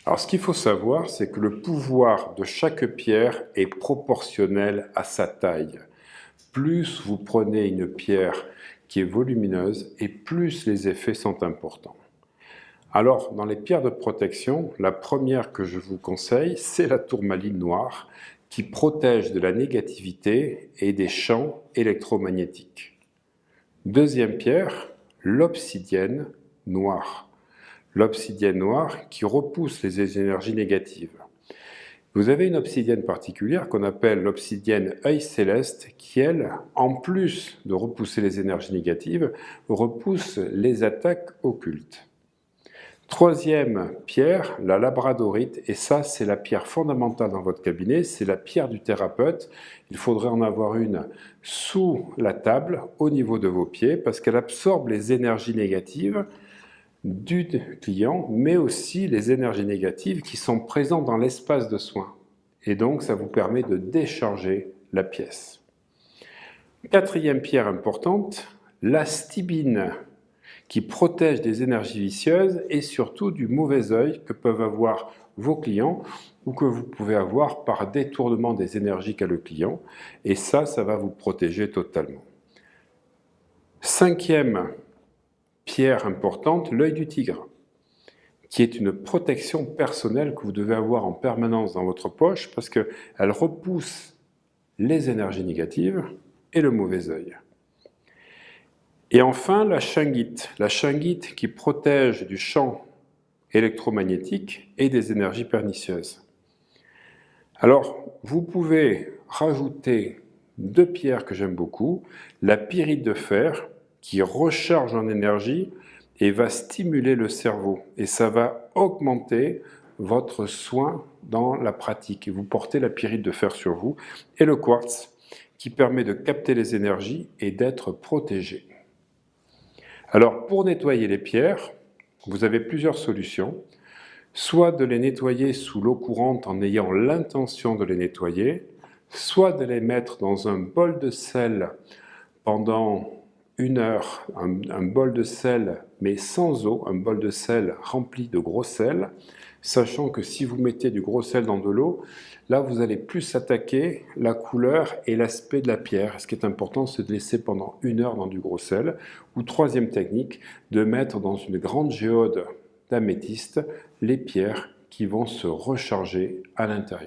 Alors, ce qu'il faut savoir, c'est que le pouvoir de chaque pierre est proportionnel à sa taille. Plus vous prenez une pierre qui est volumineuse et plus les effets sont importants. Alors, dans les pierres de protection, la première que je vous conseille, c'est la tourmaline noire qui protège de la négativité et des champs électromagnétiques. Deuxième pierre, l'obsidienne noire. L'obsidienne noire qui repousse les énergies négatives. Vous avez une obsidienne particulière qu'on appelle l'obsidienne œil céleste qui, elle, en plus de repousser les énergies négatives, repousse les attaques occultes. Troisième pierre, la labradorite, et ça c'est la pierre fondamentale dans votre cabinet, c'est la pierre du thérapeute. Il faudrait en avoir une sous la table, au niveau de vos pieds, parce qu'elle absorbe les énergies négatives du client, mais aussi les énergies négatives qui sont présentes dans l'espace de soins. Et donc, ça vous permet de décharger la pièce. Quatrième pierre importante, la stibine, qui protège des énergies vicieuses et surtout du mauvais œil que peuvent avoir vos clients ou que vous pouvez avoir par détournement des énergies qu'a le client. Et ça va vous protéger totalement. Cinquième pierre importante, l'œil du tigre, qui est une protection personnelle que vous devez avoir en permanence dans votre poche parce qu'elle repousse les énergies négatives et le mauvais œil. Et enfin, la shungite qui protège du champ électromagnétique et des énergies pernicieuses. Alors, vous pouvez rajouter deux pierres que j'aime beaucoup, la pyrite de fer, qui recharge en énergie et va stimuler le cerveau. Et ça va augmenter votre soin dans la pratique. Et vous portez la pyrite de fer sur vous. Et le quartz, qui permet de capter les énergies et d'être protégé. Alors, pour nettoyer les pierres, vous avez plusieurs solutions. Soit de les nettoyer sous l'eau courante en ayant l'intention de les nettoyer, soit de les mettre dans un bol de sel pendant 1 heure, un bol de sel mais sans eau, un bol de sel rempli de gros sel, sachant que si vous mettez du gros sel dans de l'eau, là vous allez plus attaquer la couleur et l'aspect de la pierre. Ce qui est important, c'est de laisser pendant 1 heure dans du gros sel. Ou troisième technique, de mettre dans une grande géode d'améthyste les pierres qui vont se recharger à l'intérieur.